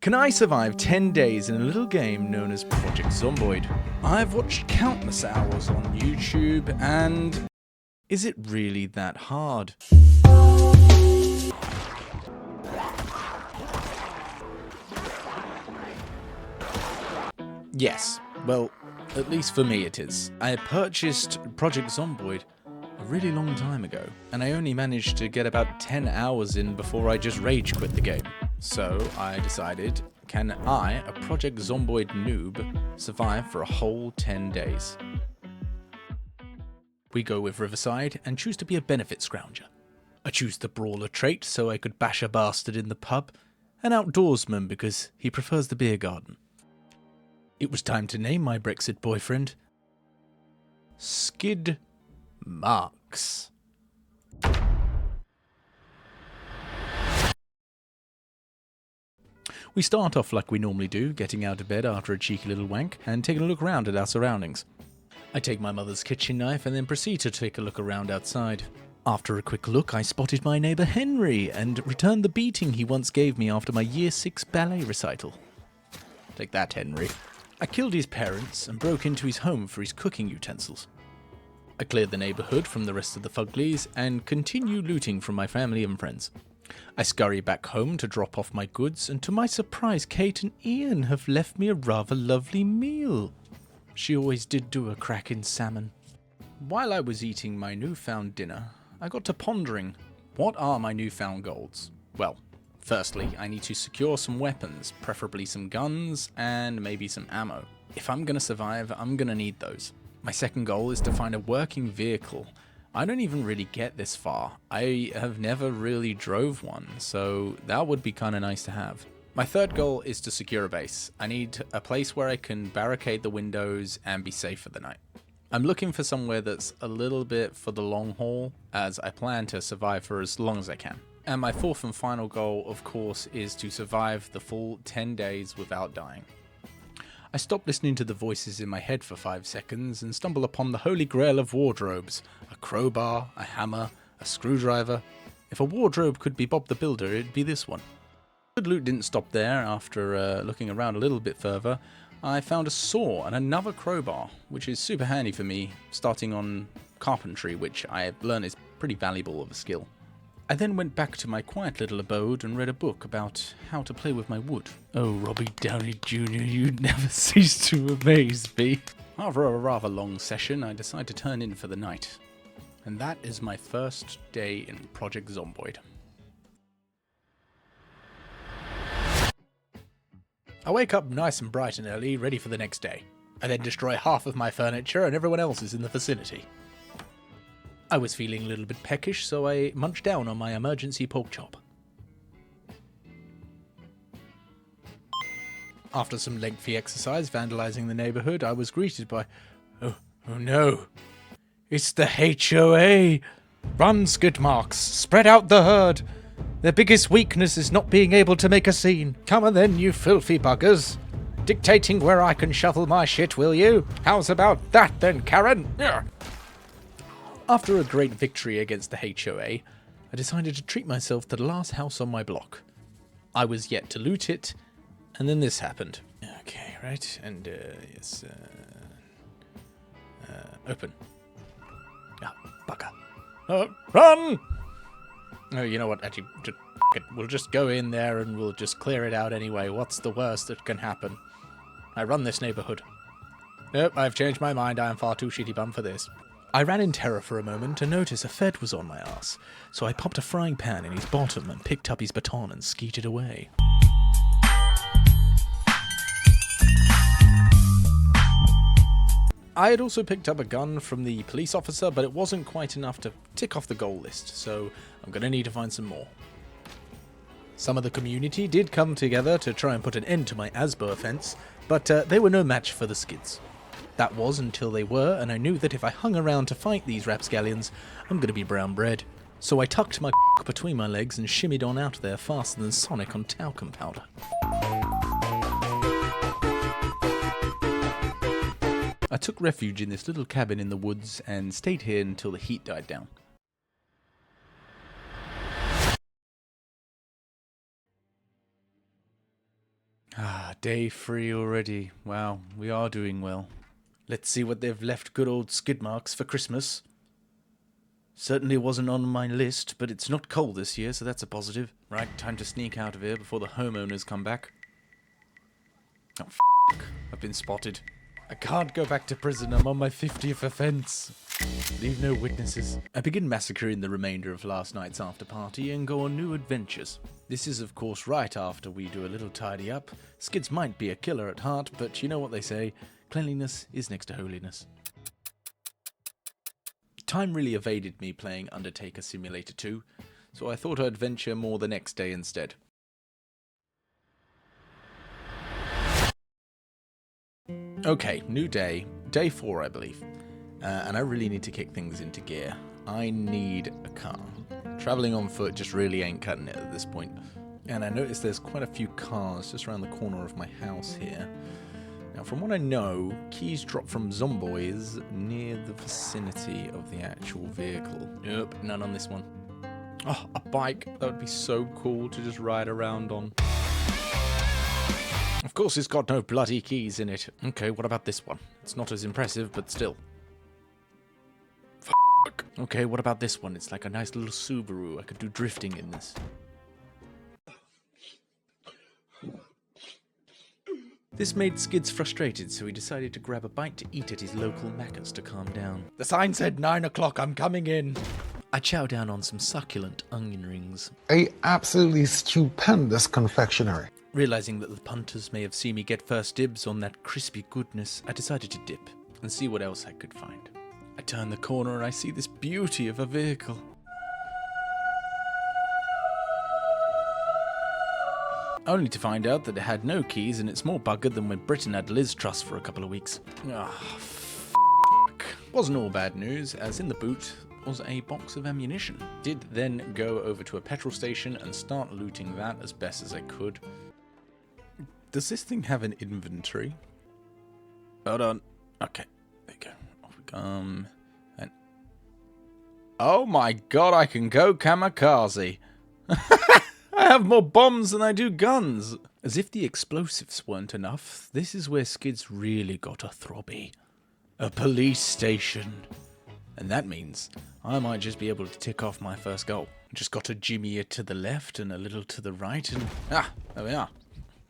Can I survive 10 days in a little game known as Project Zomboid? I've watched countless hours on YouTube, and is it really that hard? Yes, well, at least for me it is. I purchased Project Zomboid a really long time ago, and I only managed to get about 10 hours in before I just rage quit the game. So I decided, can I, a Project Zomboid noob, survive for a whole 10 days? We go with Riverside and choose to be a benefit scrounger. I choose the brawler trait so I could bash a bastard in the pub, an outdoorsman because he prefers the beer garden. It was time to name my Brexit boyfriend Skeet Marks. We start off like we normally do, getting out of bed after a cheeky little wank and taking a look around at our surroundings. I take my mother's kitchen knife and then proceed to take a look around outside. After a quick look, I spotted my neighbour Henry and returned the beating he once gave me after my Year 6 ballet recital. Take that, Henry. I killed his parents and broke into his home for his cooking utensils. I cleared the neighbourhood from the rest of the fuglies and continue looting from my family and friends. I scurry back home to drop off my goods, and to my surprise, Kate and Ian have left me a rather lovely meal. She always did do a cracking salmon. While I was eating my newfound dinner, I got to pondering, what are my newfound goals? Well, firstly, I need to secure some weapons, preferably some guns and maybe some ammo. If I'm going to survive, I'm going to need those. My second goal is to find a working vehicle. I don't even really get this far. I have never really drove one, so that would be kind of nice to have. My third goal is to secure a base. I need a place where I can barricade the windows and be safe for the night. I'm looking for somewhere that's a little bit for the long haul, as I plan to survive for as long as I can. And my fourth and final goal, of course, is to survive the full 10 days without dying. I stop listening to the voices in my head for 5 seconds and stumble upon the holy grail of wardrobes. A crowbar, a hammer, a screwdriver. If a wardrobe could be Bob the Builder, it'd be this one. Good loot didn't stop there. After looking around a little bit further, I found a saw and another crowbar, which is super handy for me, starting on carpentry, which I have learned is pretty valuable of a skill. I then went back to my quiet little abode and read a book about how to play with my wood. Oh, Robbie Downey Jr., you'd never cease to amaze me. After a rather long session, I decide to turn in for the night. And that is my first day in Project Zomboid. I wake up nice and bright and early, ready for the next day. I then destroy half of my furniture and everyone else is in the vicinity. I was feeling a little bit peckish, so I munched down on my emergency pork chop. After some lengthy exercise vandalizing the neighbourhood, I was greeted by, Oh no, it's the HOA! Run, Skeet Marks, spread out the herd! Their biggest weakness is not being able to make a scene. Come on then, you filthy buggers! Dictating where I can shovel my shit, will you? How's about that then, Karen? Ugh. After a great victory against the HOA, I decided to treat myself to the last house on my block. I was yet to loot it, and then this happened. Okay, right, and yes, open. Ah, bugger. Run! Oh, you know what, actually, we'll just go in there and we'll just clear it out anyway. What's the worst that can happen? I run this neighborhood. Nope, I've changed my mind. I am far too shitty bum for this. I ran in terror for a moment to notice a Fed was on my ass, so I popped a frying pan in his bottom and picked up his baton and skeeted away. I had also picked up a gun from the police officer, but it wasn't quite enough to tick off the goal list, so I'm going to need to find some more. Some of the community did come together to try and put an end to my Asbo offense, but they were no match for the skids. That was until they were, and I knew that if I hung around to fight these rapscallions, I'm going to be brown bread. So I tucked my between my legs and shimmied on out there faster than Sonic on talcum powder. I took refuge in this little cabin in the woods and stayed here until the heat died down. Day 3 already. Wow, we are doing well. Let's see what they've left good old Skid Marks for Christmas. Certainly wasn't on my list, but it's not cold this year, so that's a positive. Right, time to sneak out of here before the homeowners come back. Oh, f***. I've been spotted. I can't go back to prison, I'm on my 50th offence. Leave no witnesses. I begin massacring the remainder of last night's after party and go on new adventures. This is of course right after we do a little tidy up. Skids might be a killer at heart, but you know what they say, cleanliness is next to holiness. Time really evaded me playing Undertaker Simulator 2, so I thought I'd venture more the next day instead. Okay, new day. Day 4, I believe. And I really need to kick things into gear. I need a car. Travelling on foot just really ain't cutting it at this point. And I noticed there's quite a few cars just around the corner of my house here. Now, from what I know, keys drop from Zomboids near the vicinity of the actual vehicle. Nope, none on this one. Oh, a bike. That would be so cool to just ride around on. Of course, it's got no bloody keys in it. Okay, what about this one? It's not as impressive, but still. Fuck. Okay, what about this one? It's like a nice little Subaru. I could do drifting in this. This made Skids frustrated, so he decided to grab a bite to eat at his local Macca's to calm down. The sign said 9 o'clock, I'm coming in. I chow down on some succulent onion rings. A absolutely stupendous confectionery. Realizing that the punters may have seen me get first dibs on that crispy goodness, I decided to dip and see what else I could find. I turn the corner and I see this beauty of a vehicle. Only to find out that it had no keys and it's more buggered than when Britain had Liz Truss for a couple of weeks. Ah, fuck. Wasn't all bad news, as in the boot was a box of ammunition. Did then go over to a petrol station and start looting that as best as I could. Does this thing have an inventory? Hold on. Okay, there you go. Off we come. And oh my god, I can go kamikaze. I have more bombs than I do guns. As if the explosives weren't enough, this is where Skids really got a throbby. A police station. And that means I might just be able to tick off my first goal. Just got to jimmy it to the left and a little to the right and there we are.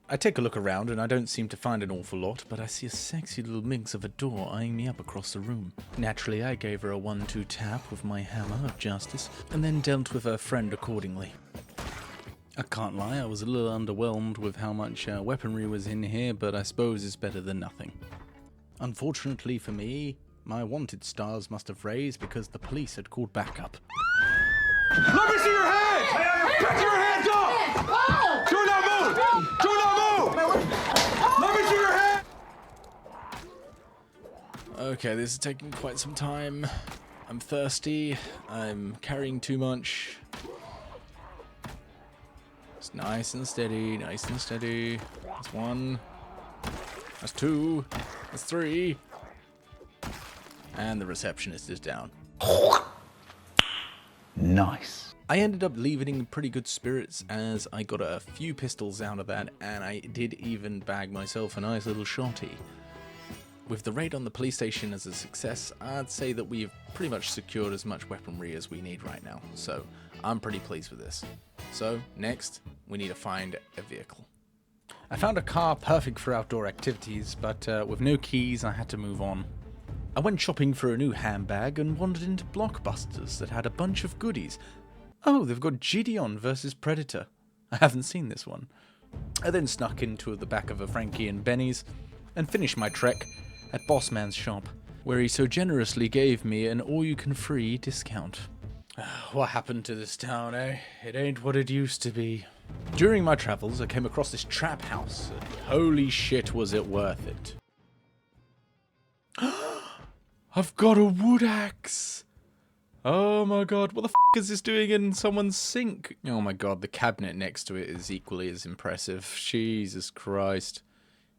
I take a look around and I don't seem to find an awful lot, but I see a sexy little minx of a door eyeing me up across the room. Naturally, I gave her a 1-2 tap with my hammer of justice and then dealt with her friend accordingly. I can't lie, I was a little underwhelmed with how much weaponry was in here, but I suppose it's better than nothing. Unfortunately for me, my wanted stars must have raised because the police had called backup. Let me see your hands! Get your hands up! Do not move! Do not move! Let me see your hands! Okay, this is taking quite some time. I'm thirsty. I'm carrying too much. It's nice and steady, nice and steady. That's 1. That's 2. That's 3. And the receptionist is down. Nice. I ended up leaving in pretty good spirits as I got a few pistols out of that and I did even bag myself a nice little shotty. With the raid on the police station as a success, I'd say that we've pretty much secured as much weaponry as we need right now, so I'm pretty pleased with this. So, next, we need to find a vehicle. I found a car perfect for outdoor activities, but with no keys I had to move on. I went shopping for a new handbag and wandered into Blockbusters that had a bunch of goodies. Oh, they've got Gideon versus Predator. I haven't seen this one. I then snuck into the back of a Frankie and Benny's and finished my trek at Bossman's shop, where he so generously gave me an all-you-can-free discount. What happened to this town, eh? It ain't what it used to be. During my travels, I came across this trap house, and holy shit was it worth it. I've got a wood axe! Oh my god, what the f*** is this doing in someone's sink? Oh my god, the cabinet next to it is equally as impressive. Jesus Christ.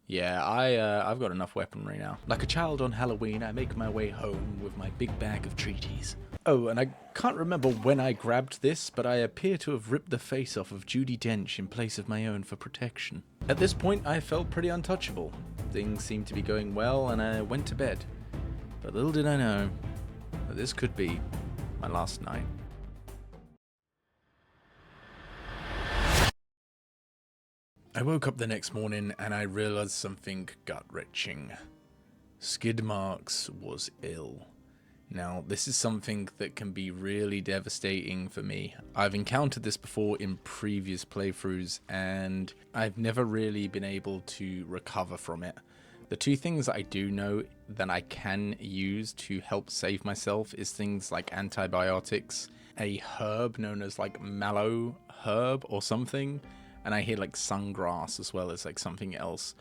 Yeah, I've got enough weaponry now. Like a child on Halloween, I make my way home with my big bag of treaties. Oh, and I can't remember when I grabbed this, but I appear to have ripped the face off of Judi Dench in place of my own for protection. At this point, I felt pretty untouchable. Things seemed to be going well, and I went to bed. But little did I know that this could be my last night. I woke up the next morning and I realized something gut-wrenching. Skeet Marks was ill. Now, this is something that can be really devastating for me. I've encountered this before in previous playthroughs, and I've never really been able to recover from it. The two things I do know that I can use to help save myself is things like antibiotics, a herb known as like mallow herb or something, and I hear like sungrass as well as like something else.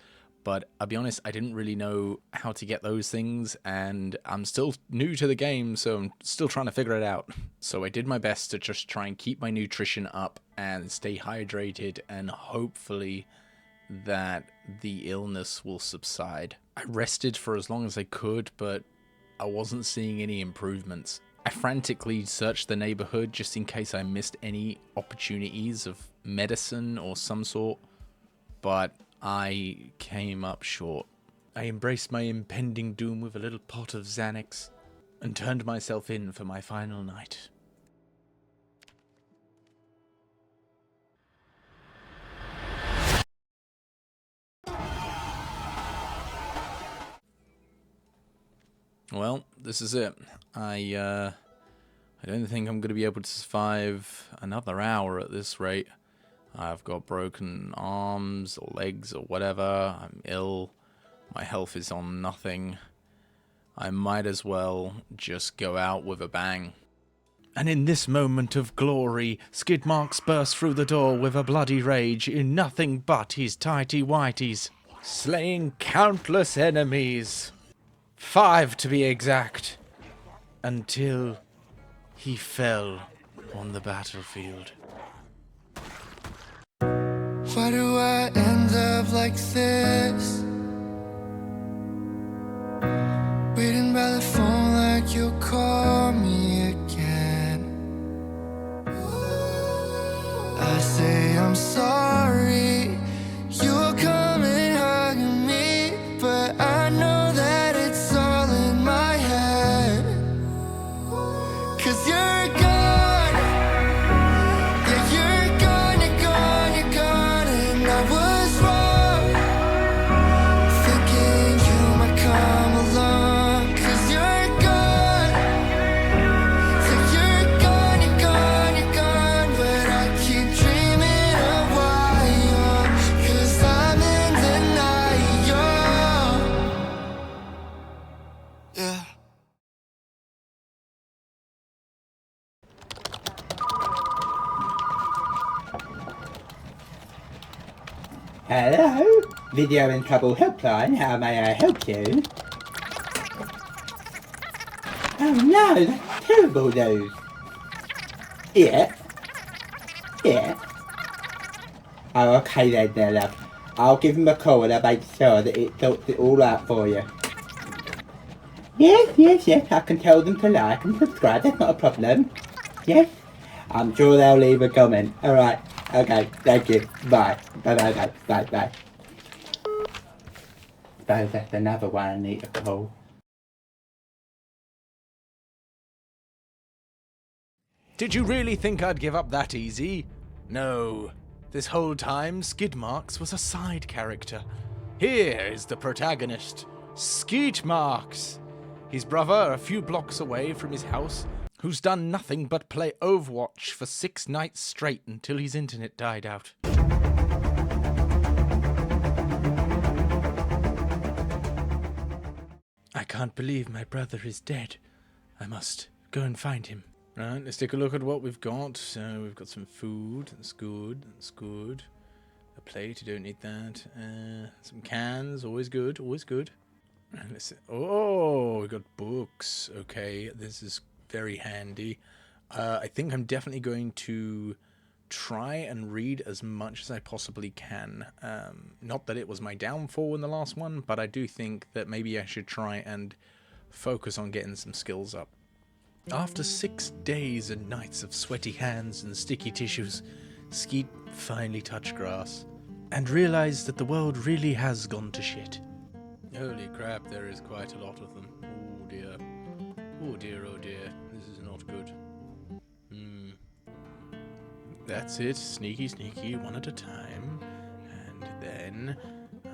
But I'll be honest, I didn't really know how to get those things, and I'm still new to the game, so I'm still trying to figure it out. So I did my best to just try and keep my nutrition up and stay hydrated, and hopefully that the illness will subside. I rested for as long as I could, but I wasn't seeing any improvements. I frantically searched the neighborhood just in case I missed any opportunities of medicine or some sort, but I came up short. I embraced my impending doom with a little pot of Xanax and turned myself in for my final night. Well, this is it. I don't think I'm going to be able to survive another hour at this rate. I've got broken arms or legs or whatever. I'm ill. My health is on nothing. I might as well just go out with a bang. And in this moment of glory, Skeet Marks burst through the door with a bloody rage in nothing but his tighty-whities, slaying countless enemies. 5 to be exact. Until he fell on the battlefield. Why do I end up like this? Waiting by the phone like you'll call me again. I say I'm sorry, you'll come and hug me, but I know that it's all in my head. 'Cause you're gone, yeah, you're gone, you're gone, you're gone, and I was wrong, thinking you might come along. 'Cause you're gone, so you're gone, you're gone, you're gone, but I keep dreaming of why you're, 'cause I'm in denial. Yeah. Hello, Video in Trouble Helpline, how may I help you? Oh no, that's terrible news. Yeah. Oh, okay then, there, love. I'll give him a call and I'll make sure that it sorts it all out for you. Yes, I can tell them to like and subscribe, that's not a problem. Yes, I'm sure they'll leave a comment. Alright, okay, thank you. Bye. Bye. Suppose that's another one I need to call. Did you really think I'd give up that easy? No. This whole time, Skeet Marks was a side character. Here is the protagonist, Skeet Marks. His brother, a few blocks away from his house, who's done nothing but play Overwatch for 6 nights straight until his internet died out. I can't believe my brother is dead. I must go and find him. Right, let's take a look at what we've got. So we've got some food. That's good. A plate, you don't need that. Some cans, always good. And let's see. Oh, we got books. Okay, this is very handy. I think I'm definitely going to try and read as much as I possibly can. Not that it was my downfall in the last one, but I do think that maybe I should try and focus on getting some skills up. After 6 days and nights of sweaty hands and sticky tissues, Skeet finally touched grass. and realize that the world really has gone to shit. Holy crap, there is quite a lot of them. Oh dear. Oh dear, oh dear. This is not good. That's it. Sneaky, sneaky, one at a time. And then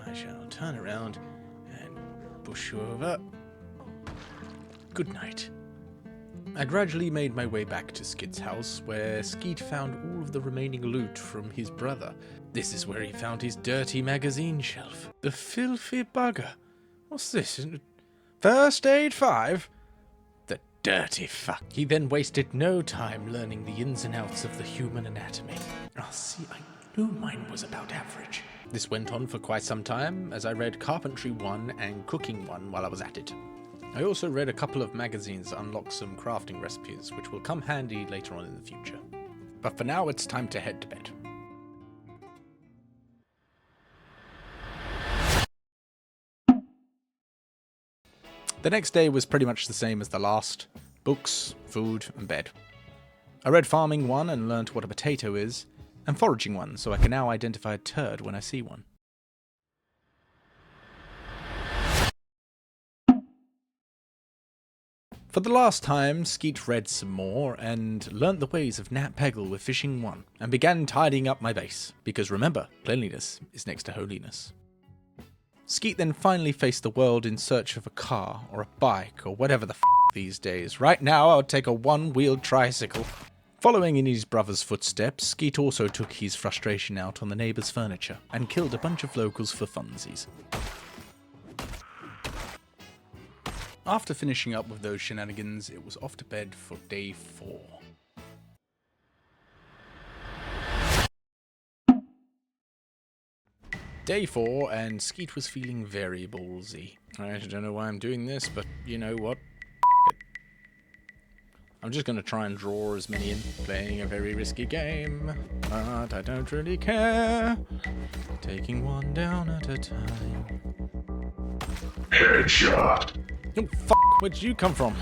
I shall turn around and push you over. Good night. I gradually made my way back to Skeet's house, where Skeet found all of the remaining loot from his brother. This is where he found his dirty magazine shelf. The filthy bugger. What's this? First Aid 5? The dirty fuck. He then wasted no time learning the ins and outs of the human anatomy. See, I knew mine was about average. This went on for quite some time, as I read Carpentry 1 and Cooking 1 while I was at it. I also read a couple of magazines to unlock some crafting recipes, which will come handy later on in the future. But for now, it's time to head to bed. The next day was pretty much the same as the last. Books, food, and bed. I read Farming 1 and learned what a potato is, and Foraging 1, so I can now identify a turd when I see one. For the last time, Skeet read some more and learnt the ways of Nat Peggle with Fishing 1, and began tidying up my base, because remember, cleanliness is next to holiness. Skeet then finally faced the world in search of a car, or a bike, or whatever the f*** these days. Right now, I'll take a one-wheeled tricycle. Following in his brother's footsteps, Skeet also took his frustration out on the neighbour's furniture, and killed a bunch of locals for funsies. After finishing up with those shenanigans, it was off to bed for day 4. Day 4, and Skeet was feeling very ballsy. I don't know why I'm doing this, but you know what? I'm just going to try and draw as many in, playing a very risky game, but I don't really care. Taking one down at a time. Headshot. Oh, f***, where'd you come from?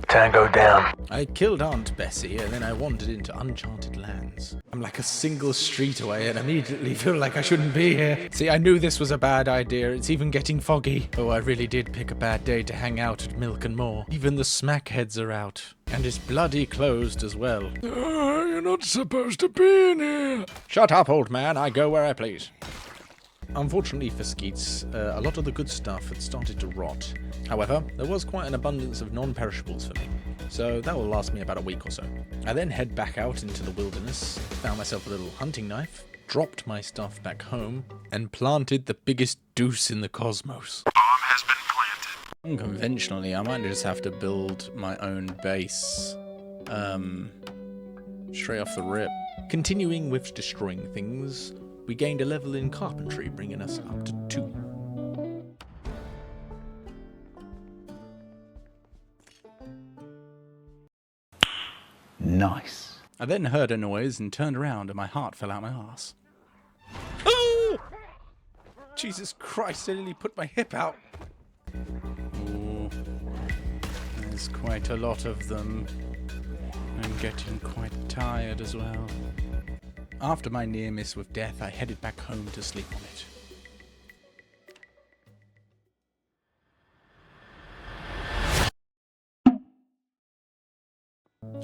Tango down. I killed Aunt Bessie, and then I wandered into uncharted lands. I'm like a single street away, and immediately feel like I shouldn't be here. See, I knew this was a bad idea. It's even getting foggy. Oh, I really did pick a bad day to hang out at Milk and More. Even the smackheads are out. And it's bloody closed as well. You're not supposed to be in here. Shut up, old man. I go where I please. Unfortunately for Skeets, a lot of the good stuff had started to rot. However, there was quite an abundance of non-perishables for me, so that will last me about a week or so. I then head back out into the wilderness, found myself a little hunting knife, dropped my stuff back home, and planted the biggest deuce in the cosmos. Bomb has been planted. Unconventionally, I might just have to build my own base. Straight off the rip. Continuing with destroying things, we gained a level in carpentry, bringing us up to 2. Nice. I then heard a noise and turned around, and my heart fell out my arse. Oh! Jesus Christ, I nearly put my hip out. Ooh, there's quite a lot of them. I'm getting quite tired as well. After my near miss with death, I headed back home to sleep on it.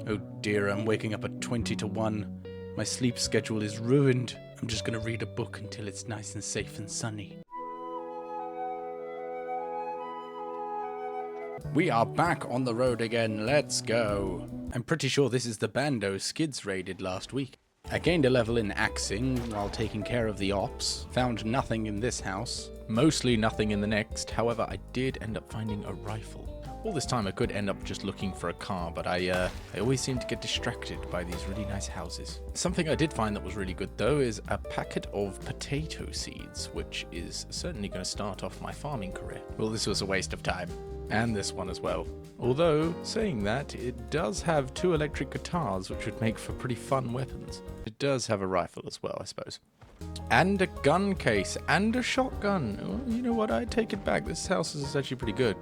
Oh dear, I'm waking up at 20 to 1. My sleep schedule is ruined. I'm just gonna read a book until it's nice and safe and sunny. We are back on the road again, let's go. I'm pretty sure this is the bando Skids raided last week. I gained a level in axing while taking care of the ops, found nothing in this house, mostly nothing in the next, however I did end up finding a rifle. All this time I could end up just looking for a car, but I always seem to get distracted by these really nice houses. Something I did find that was really good though is a packet of potato seeds, which is certainly going to start off my farming career. Well, this was a waste of time. And this one as well. Although, saying that, it does have 2 electric guitars, which would make for pretty fun weapons. It does have a rifle as well, I suppose. And a gun case, and a shotgun. Oh, you know what, I take it back. This house is actually pretty good.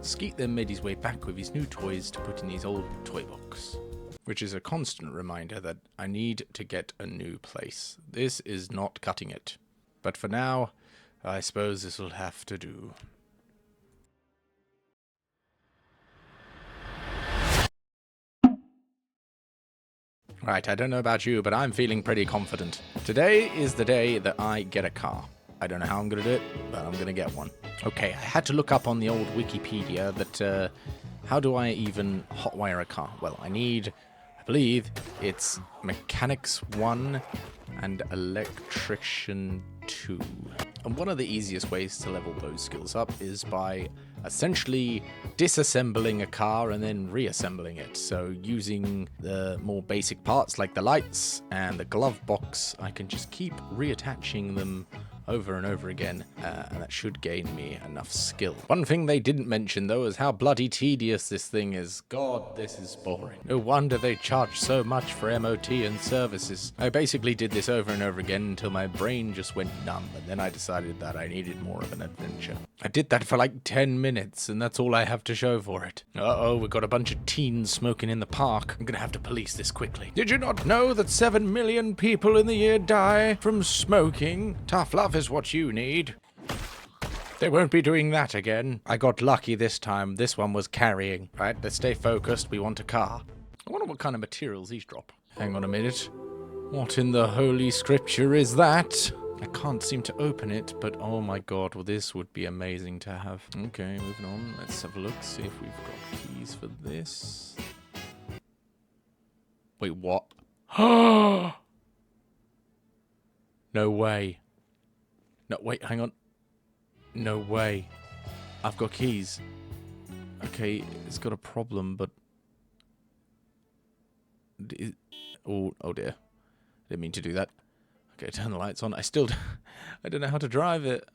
Skeet then made his way back with his new toys to put in his old toy box. Which is a constant reminder that I need to get a new place. This is not cutting it. But for now, I suppose this will have to do. Right, I don't know about you, but I'm feeling pretty confident. Today is the day that I get a car. I don't know how I'm going to do it, but I'm going to get one. Okay, I had to look up on the old Wikipedia that, how do I even hotwire a car? Well, I believe it's Mechanics 1 and Electrician 2. And one of the easiest ways to level those skills up is by essentially disassembling a car and then reassembling it. So using the more basic parts like the lights and the glove box, I can just keep reattaching them over and over again, and that should gain me enough skill. One thing they didn't mention, though, is how bloody tedious this thing is. God, this is boring. No wonder they charge so much for MOT and services. I basically did this over and over again until my brain just went numb, and then I decided that I needed more of an adventure. I did that for like 10 minutes, and that's all I have to show for it. Uh-oh, we've got a bunch of teens smoking in the park. I'm gonna have to police this quickly. Did you not know that 7 million people in the year die from smoking? Tough love is what you need. They won't be doing that again. I got lucky this time. This one was carrying. Right, let's stay focused. We want a car. I wonder what kind of materials these drop. Hang on a minute. What in the holy scripture is that? I can't seem to open it, but oh my god, well this would be amazing to have. Okay, moving on. Let's have a look, see if we've got keys for this. Wait, what? No way. No, wait, hang on. No way. I've got keys. Okay, it's got a problem, but... Oh dear. Didn't mean to do that. Okay, turn the lights on. I don't know how to drive it.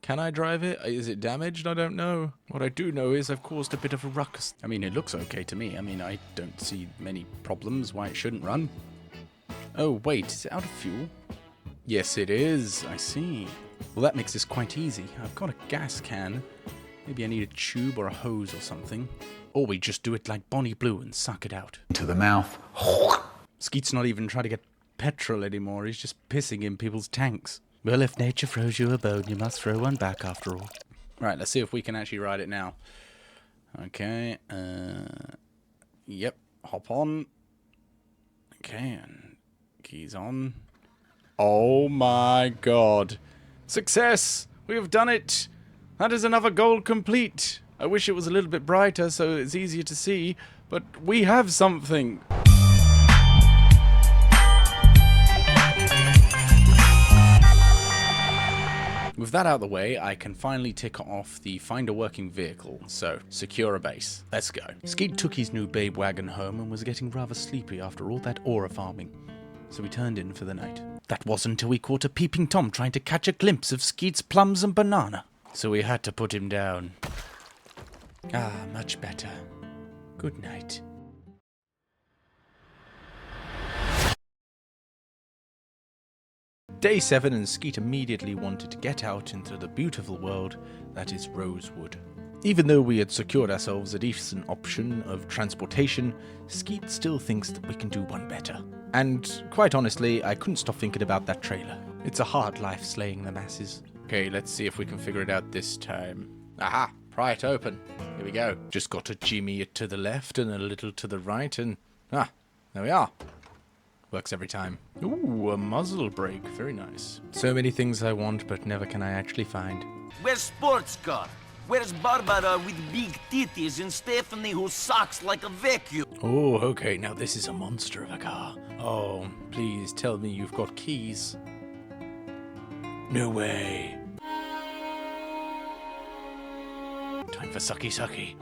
Can I drive it? Is it damaged? I don't know. What I do know is I've caused a bit of a ruckus. I mean, it looks okay to me. I mean, I don't see many problems why it shouldn't run. Oh, wait, is it out of fuel? Yes, it is. I see. Well, that makes this quite easy. I've got a gas can. Maybe I need a tube or a hose or something. Or we just do it like Bonnie Blue and suck it out. To the mouth. Skeet's not even trying to get petrol anymore. He's just pissing in people's tanks. Well, if nature throws you a bone, you must throw one back after all. Right, let's see if we can actually ride it now. Okay, yep, hop on. Okay, and keys on. Oh my god. Success! We have done it! That is another goal complete. I wish it was a little bit brighter so it's easier to see, but we have something. With that out of the way, I can finally tick off the find a working vehicle. So, secure a base. Let's go. Skeet took his new babe wagon home and was getting rather sleepy after all that aura farming. So we turned in for the night. That wasn't until we caught a peeping Tom trying to catch a glimpse of Skeet's plums and banana. So we had to put him down. Ah, much better. Good night. Day 7 and Skeet immediately wanted to get out into the beautiful world that is Rosewood. Even though we had secured ourselves a decent option of transportation, Skeet still thinks that we can do one better. And quite honestly, I couldn't stop thinking about that trailer. It's a hard life slaying the masses. Okay, let's see if we can figure it out this time. Aha! Pry it open. Here we go. Just got to jimmy it to the left and a little to the right and... Ah, there we are. Works every time. Ooh, a muzzle brake. Very nice. So many things I want, but never can I actually find. Where's sports car? Where's Barbara with big titties and Stephanie who sucks like a vacuum? Oh, okay, now this is a monster of a car. Oh, please tell me you've got keys. No way. Time for sucky sucky.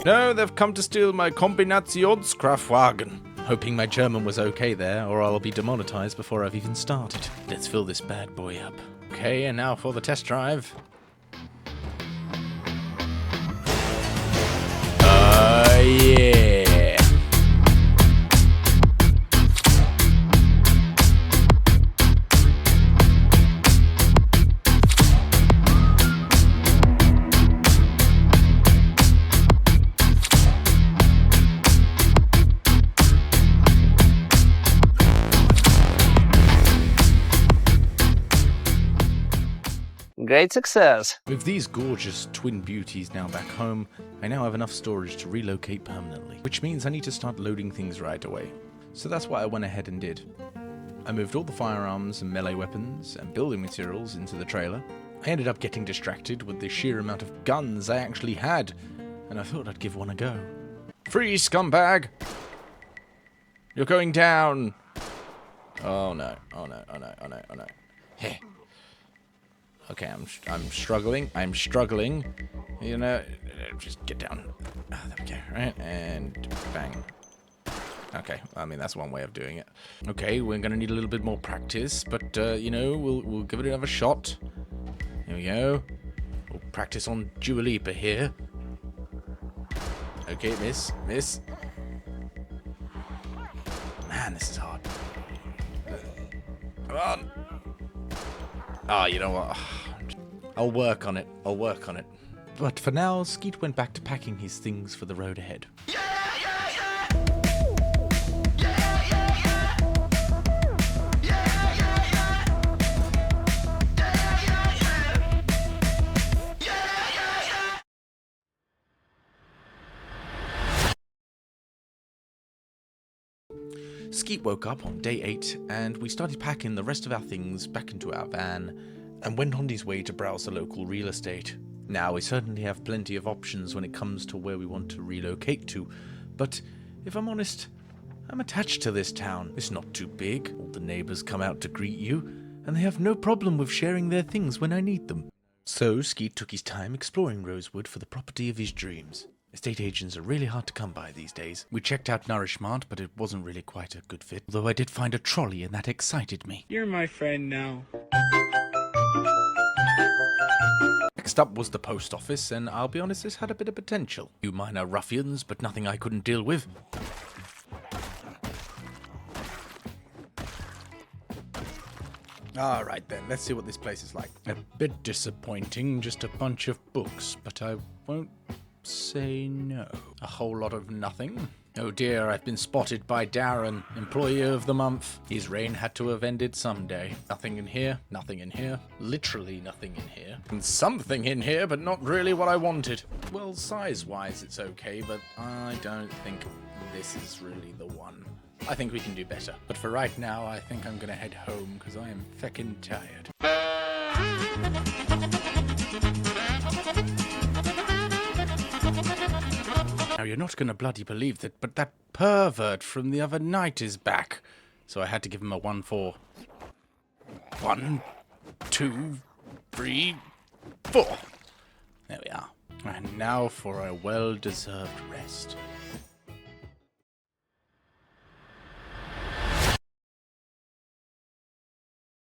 No, they've come to steal my Kombinationskraftwagen. Hoping my German was okay there, or I'll be demonetized before I've even started. Let's fill this bad boy up. Okay, and now for the test drive. Yeah. Great success. With these gorgeous twin beauties now back home, I now have enough storage to relocate permanently, which means I need to start loading things right away. So that's what I went ahead and did. I moved all the firearms and melee weapons and building materials into the trailer. I ended up getting distracted with the sheer amount of guns I actually had, and I thought I'd give one a go. Free, scumbag! You're going down! Oh no, oh no, oh no, oh no, oh no. Hey. Okay, I'm struggling. I'm struggling. You know, just get down. Ah, there we go. Right, and bang. Okay, I mean that's one way of doing it. Okay, we're gonna need a little bit more practice, but you know, we'll give it another shot. Here we go. We'll practice on Dua Lipa here. Okay, miss. Man, this is hard. Come on. Oh, you know what? I'll work on it. But for now, Skeet went back to packing his things for the road ahead. Skeet woke up on day 8, and we started packing the rest of our things back into our van, and went on his way to browse the local real estate. Now, we certainly have plenty of options when it comes to where we want to relocate to, but if I'm honest, I'm attached to this town. It's not too big, all the neighbors come out to greet you, and they have no problem with sharing their things when I need them. So, Skeet took his time exploring Rosewood for the property of his dreams. Estate agents are really hard to come by these days. We checked out Nourishmart, but it wasn't really quite a good fit. Although I did find a trolley, and that excited me. You're my friend now. Next up was the post office, and I'll be honest, this had a bit of potential. Few minor ruffians, but nothing I couldn't deal with. Alright then, let's see what this place is like. A bit disappointing, just a bunch of books, but I won't say no. A whole lot of nothing. Oh dear, I've been spotted by Darren, employee of the month. His reign had to have ended someday. Nothing in here, nothing in here, literally nothing in here. And something in here, but not really what I wanted. Well, size-wise it's okay, but I don't think this is really the one. I think we can do better. But for right now, I think I'm gonna head home, because I am feckin' tired. Now, you're not going to bloody believe that, but that pervert from the other night is back. So I had to give him a 1-4. 1, 2, 3, 4. There we are. And now for a well-deserved rest.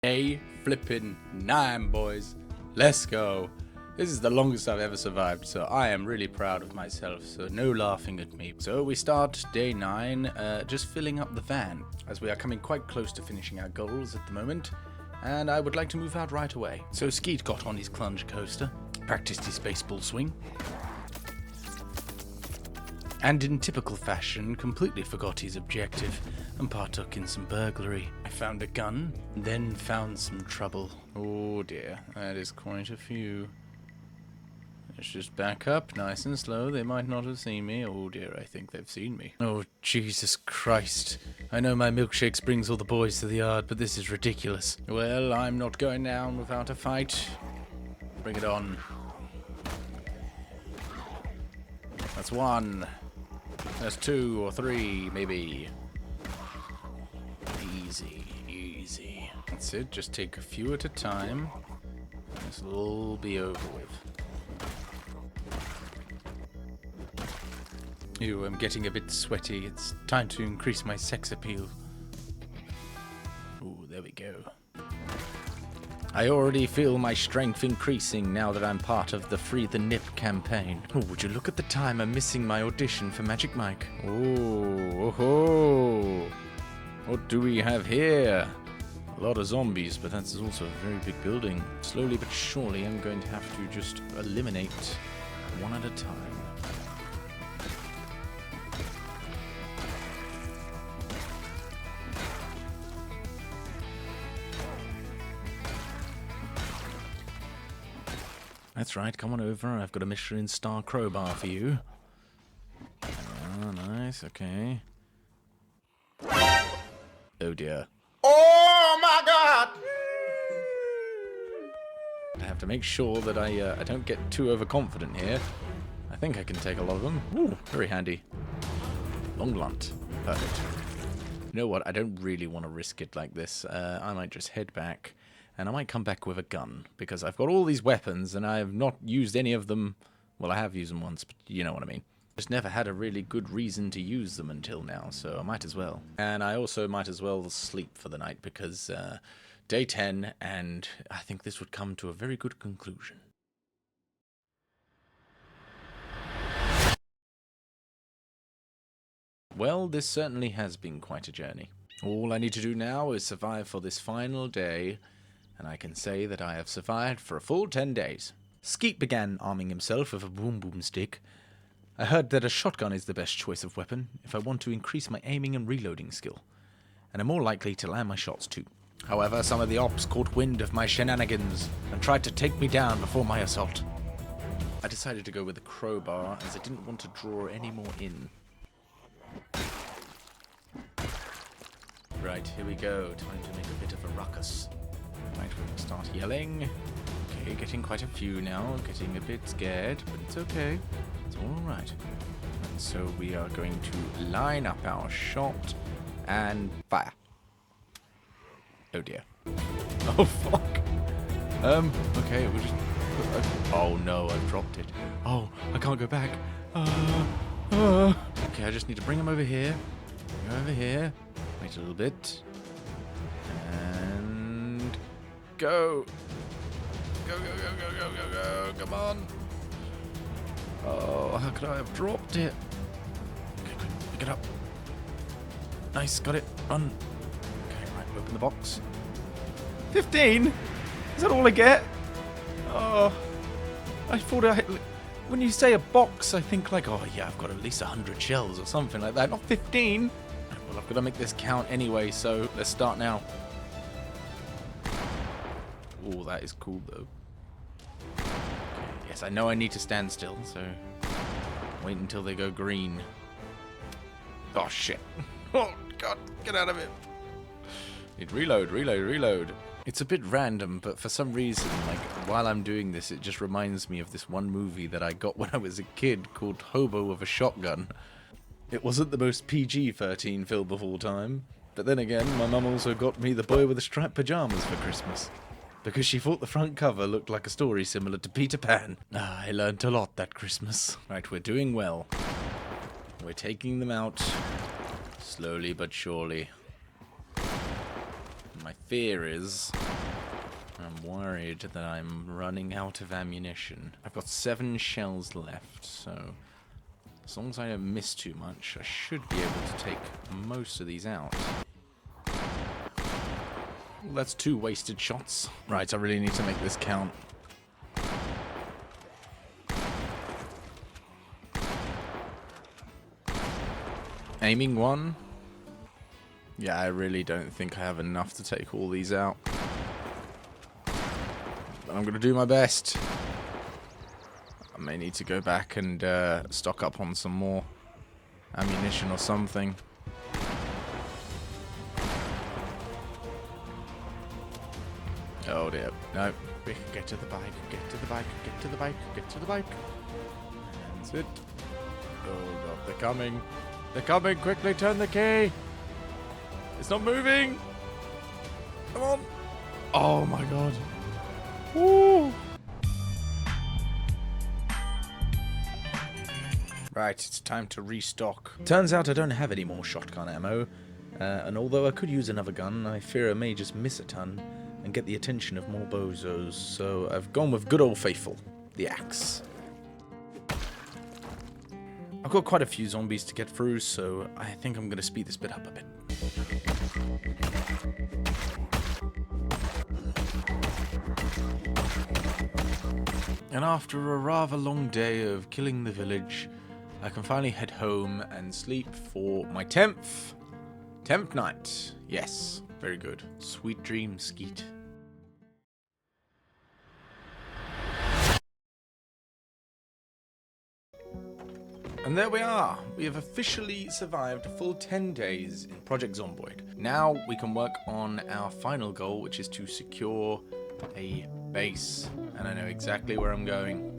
A flippin' 9, boys. Let's go. This is the longest I've ever survived, so I am really proud of myself, so no laughing at me. So we start day 9, just filling up the van, as we are coming quite close to finishing our goals at the moment, and I would like to move out right away. So Skeet got on his plunge coaster, practiced his baseball swing, and in typical fashion, completely forgot his objective, and partook in some burglary. I found a gun, then found some trouble. Oh dear, that is quite a few. Let's just back up nice and slow. They might not have seen me. Oh dear, I think they've seen me. Oh, Jesus Christ. I know my milkshakes brings all the boys to the yard, but this is ridiculous. Well, I'm not going down without a fight. Bring it on. That's 1. That's 2 or 3, maybe. Easy, easy. That's it. Just take a few at a time. This will all be over with. Ew, I'm getting a bit sweaty. It's time to increase my sex appeal. Ooh, there we go. I already feel my strength increasing now that I'm part of the Free the Nip campaign. Oh, would you look at the time I'm missing my audition for Magic Mike? Oh, oh, what do we have here? A lot of zombies, but that's also a very big building. Slowly but surely, I'm going to have to just eliminate one at a time. That's right, come on over. I've got a Michelin star crowbar for you. Oh, nice, okay. Oh dear. Oh my God! I have to make sure that I don't get too overconfident here. I think I can take a lot of them. Ooh, very handy. Long blunt. Perfect. You know what? I don't really want to risk it like this. I might just head back, and I might come back with a gun, because I've got all these weapons, and I have not used any of them. Well, I have used them once, but you know what I mean. Just never had a really good reason to use them until now, so I might as well. And I also might as well sleep for the night, because day 10, and I think this would come to a very good conclusion. Well, this certainly has been quite a journey. All I need to do now is survive for this final day, and I can say that I have survived for a full 10 days. Skeet began arming himself with a boom boom stick. I heard that a shotgun is the best choice of weapon if I want to increase my aiming and reloading skill, and I'm more likely to land my shots too. However, some of the ops caught wind of my shenanigans and tried to take me down before my assault. I decided to go with a crowbar as I didn't want to draw any more in. Right, here we go. Time to make a bit of a ruckus. Right, we'll start yelling. Okay, getting quite a few now. Getting a bit scared, but it's okay. It's all right. And so we are going to line up our shot and fire. Oh dear. Oh fuck. Okay, we'll just... Oh no, I've dropped it. Oh, I can't go back. Okay, I just need to bring him over here. Bring him over here. Wait a little bit. And... Go! Go, go, go, go, go, go, go. Come on. Oh, how could I have dropped it? Okay, quick, pick it up. Nice, got it. Run. Okay, right, open the box. 15? Is that all I get? Oh, I thought when you say a box, I think like, oh yeah, I've got at least 100 shells or something like that. Not 15. Well, I've got to make this count anyway, so let's start now. Oh, that is cool though. Okay, yes, I know I need to stand still, so wait until they go green. Oh shit. Oh god, get out of it. Need reload, reload, reload. It's a bit random, but for some reason, like, while I'm doing this, it just reminds me of this one movie that I got when I was a kid called Hobo with a Shotgun. It wasn't the most PG-13 film of all time, but then again, my mum also got me The Boy with the Striped Pyjamas for Christmas, because she thought the front cover looked like a story similar to Peter Pan. Ah, I learnt a lot that Christmas. Right, we're doing well. We're taking them out, slowly but surely. My fear is, I'm worried that I'm running out of ammunition. I've got 7 shells left, so as long as I don't miss too much, I should be able to take most of these out. Well, that's 2 wasted shots. Right, I really need to make this count. Aiming 1. Yeah, I really don't think I have enough to take all these out. But I'm going to do my best. I may need to go back and stock up on some more ammunition or something. Oh dear. No. Get to the bike. Get to the bike. Get to the bike. Get to the bike. That's it. Oh god, they're coming. They're coming. Quickly turn the key. It's not moving! Come on! Oh my god. Woo! Right, it's time to restock. Turns out I don't have any more shotgun ammo, and although I could use another gun, I fear I may just miss a ton and get the attention of more bozos, so I've gone with good old faithful, the axe. I've got quite a few zombies to get through, so I think I'm going to speed this bit up a bit. And after a rather long day of killing the village, I can finally head home and sleep for my 10th night. Yes, very good. Sweet dreams, Skeet. And there we are. We have officially survived a full 10 days in Project Zomboid. Now we can work on our final goal, which is to secure a base. And I know exactly where I'm going.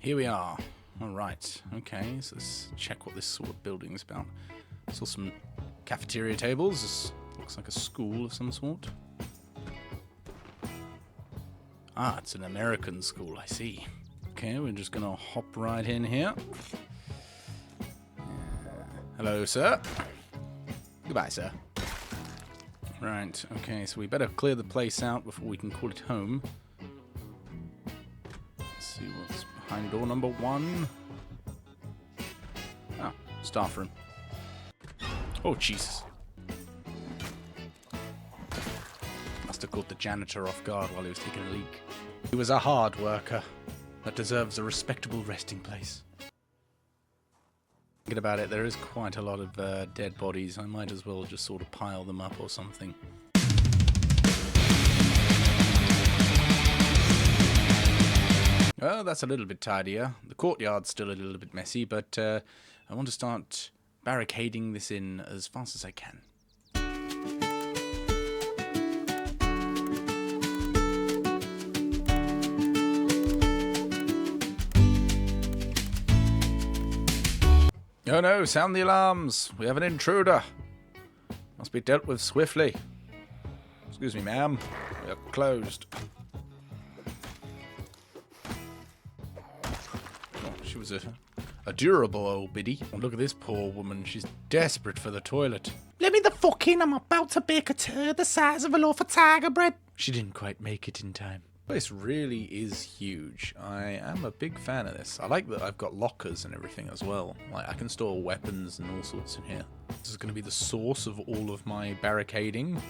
Here we are. Alright, okay, so let's check what this sort of building is about. Saw some cafeteria tables. This looks like a school of some sort. Ah, it's an American school, I see. Okay, we're just gonna hop right in here. Hello, sir. Goodbye, sir. Right, okay, so we better clear the place out before we can call it home. Let's see what's behind door number 1. Ah, staff room. Oh, Jesus. Must have caught the janitor off guard while he was taking a leak. He was a hard worker that deserves a respectable resting place. Thinking about it, there is quite a lot of dead bodies. I might as well just sort of pile them up or something. Oh, that's a little bit tidier. The courtyard's still a little bit messy, but I want to start barricading this in as fast as I can. Oh no, sound the alarms! We have an intruder! Must be dealt with swiftly. Excuse me, ma'am. We are closed. She was a durable old biddy. Oh, look at this poor woman. She's desperate for the toilet. Let me the fuck in. I'm about to bake a turd the size of a loaf of tiger bread. She didn't quite make it in time. This really is huge. I am a big fan of this. I like that I've got lockers and everything as well. Like, I can store weapons and all sorts in here. This is going to be the source of all of my barricading.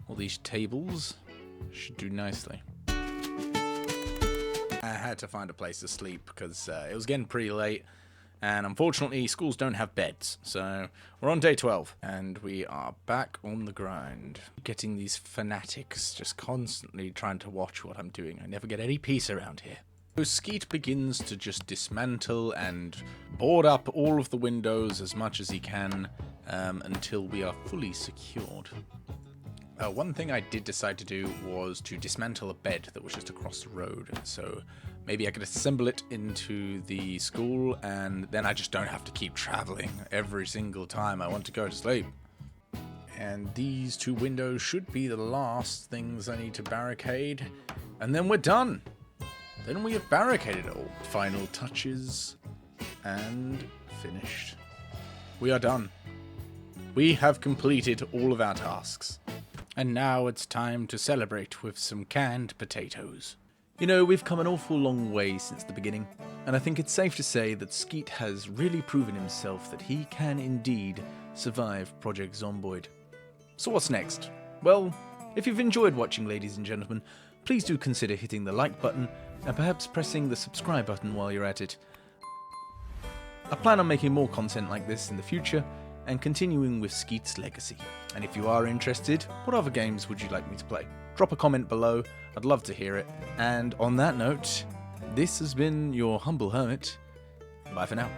All these tables should do nicely. I had to find a place to sleep because it was getting pretty late, and unfortunately schools don't have beds, so we're on day 12 and we are back on the grind, getting these fanatics just constantly trying to watch what I'm doing. I never get any peace around here. So Skeet begins to just dismantle and board up all of the windows as much as he can until we are fully secured. One thing I did decide to do was to dismantle a bed that was just across the road, so maybe I could assemble it into the school, and then I just don't have to keep traveling every single time I want to go to sleep. And these 2 windows should be the last things I need to barricade, and then we're done. Then we have barricaded it all. Final touches, and finished. We are done. We have completed all of our tasks. And now it's time to celebrate with some canned potatoes. You know, we've come an awful long way since the beginning, and I think it's safe to say that Skeet has really proven himself that he can indeed survive Project Zomboid. So what's next? Well, if you've enjoyed watching, ladies and gentlemen, please do consider hitting the like button and perhaps pressing the subscribe button while you're at it. I plan on making more content like this in the future, and continuing with Skeet's legacy. And if you are interested, what other games would you like me to play? Drop a comment below, I'd love to hear it. And on that note, this has been your humble hermit. Bye for now.